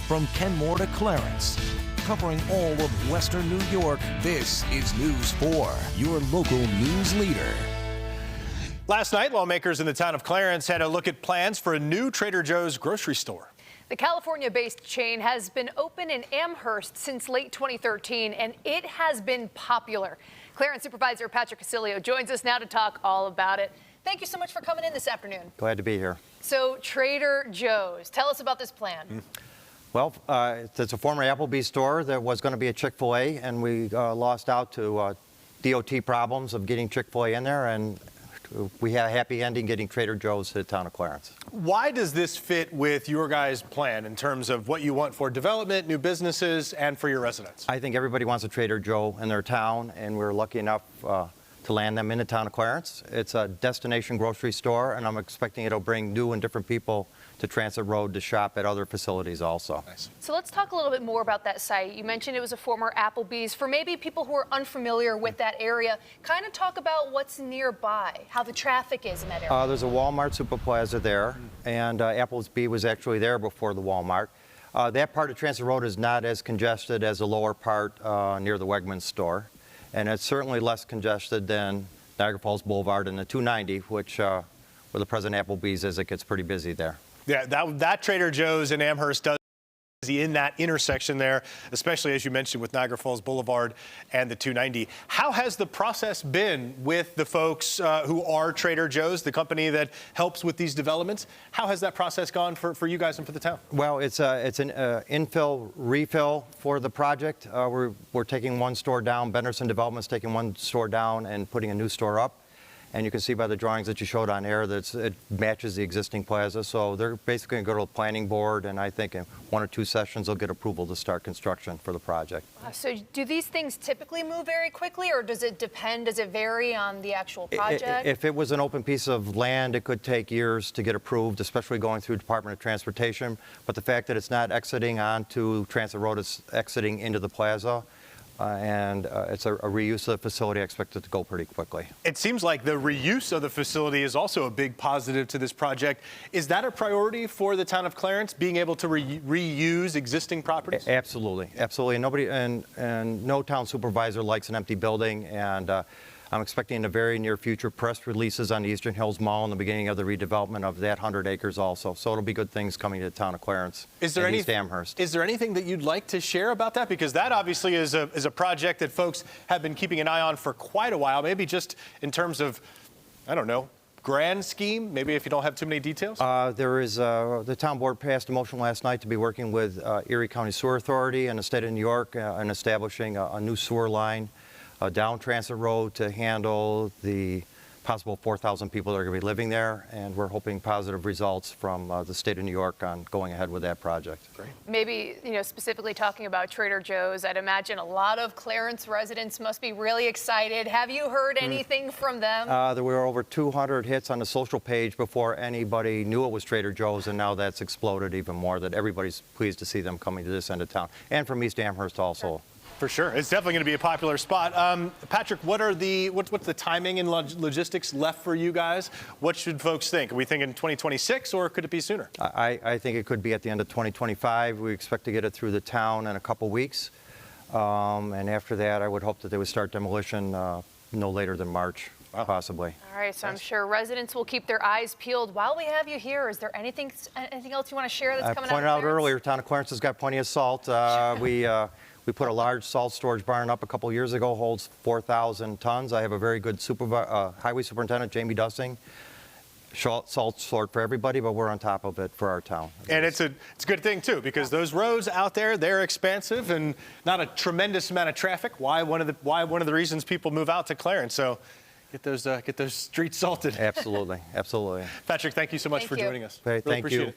From Kenmore to Clarence, covering all of Western New York, this is News 4, your local news leader. Last night, lawmakers in the town of Clarence had a look at plans for a new Trader Joe's grocery store. The California-based chain has been open in Amherst since late 2013, and it has been popular. Clarence Supervisor Patrick Casilio joins us now to talk all about it. Thank you so much for coming in this afternoon. Glad to be here. So, Trader Joe's, tell us about this plan. Well, it's a former Applebee's store that was going to be a Chick-fil-A, and we lost out to DOT problems of getting Chick-fil-A in there, and we had a happy ending getting Trader Joe's to the town of Clarence. Why does this fit with your guys' plan in terms of what you want for development, new businesses, and for your residents? I think everybody wants a Trader Joe in their town, and we're lucky enough to land them in the town of Clarence. It's a destination grocery store, and I'm expecting it'll bring new and different people to Transit Road to shop at other facilities also. Nice. So let's talk a little bit more about that site. You mentioned it was a former Applebee's. For maybe people who are unfamiliar with that area, kind of talk about what's nearby, how the traffic is in that area. There's a Walmart Super Plaza there, and Applebee's was actually there before the Walmart. That part of Transit Road is not as congested as the lower part near the Wegmans store, and it's certainly less congested than Niagara Falls Boulevard and the 290, which where the present Applebee's is. It gets pretty busy there. Yeah, that Trader Joe's in Amherst does in that intersection there, especially as you mentioned with Niagara Falls Boulevard and the 290. How has the process been with the folks who are Trader Joe's, the company that helps with these developments? How has that process gone for you guys and for the town? Well, it's an infill refill for the project. We're taking one store down. Benderson Development's taking one store down and putting a new store up. And you can see by the drawings that you showed on air that it matches the existing plaza. So they're basically going to go to the planning board, and I think in 1 or 2 sessions they'll get approval to start construction for the project. So do these things typically move very quickly, or does it depend, does it vary on the actual project? If it was an open piece of land, it could take years to get approved, especially going through Department of Transportation. But the fact that it's not exiting onto Transit Road, it's exiting into the plaza. And it's a reuse of the facility. I expect it to go pretty quickly. It seems like the reuse of the facility is also a big positive to this project. Is that a priority for the town of Clarence, being able to reuse existing properties? Absolutely, absolutely. Nobody and no town supervisor likes an empty building, and I'm expecting in the very near future press releases on the Eastern Hills Mall and the beginning of the redevelopment of that 100 acres also. So it'll be good things coming to the town of Clarence and East Amherst. Is there anything that you'd like to share about that? Because that obviously is a project that folks have been keeping an eye on for quite a while. Maybe just in terms of, I don't know, grand scheme, maybe if you don't have too many details? There is, the town board passed a motion last night to be working with Erie County Sewer Authority and the state of New York and establishing a new sewer line down Transit Road to handle the possible 4,000 people that are going to be living there, and we're hoping positive results from the state of New York on going ahead with that project. Great. Maybe, specifically talking about Trader Joe's, I'd imagine a lot of Clarence residents must be really excited. Have you heard anything from them? There were over 200 hits on the social page before anybody knew it was Trader Joe's, and now that's exploded even more, that everybody's pleased to see them coming to this end of town, and from East Amherst also. Sure. For sure. It's definitely going to be a popular spot. Patrick, what's the timing and logistics left for you guys? What should folks think? Are we thinking 2026, or could it be sooner? I think it could be at the end of 2025. We expect to get it through the town in a couple weeks. And after that, I would hope that they would start demolition no later than March, possibly. All right, so I'm sure residents will keep their eyes peeled. While we have you here, is there anything else you want to share that's coming out of Clarence? I pointed out earlier, town of Clarence has got plenty of salt. We put a large salt storage barn up a couple years ago, holds 4,000 tons. I have a very good highway superintendent, Jamie Dussing. Salt stored for everybody, but we're on top of it for our town. And it's a good thing, too, because those roads out there, they're expansive and not a tremendous amount of traffic. Why one of the reasons people move out to Clarence. So get those streets salted. Absolutely, absolutely. Patrick, thank you so much for joining us. Thank you. Appreciate it.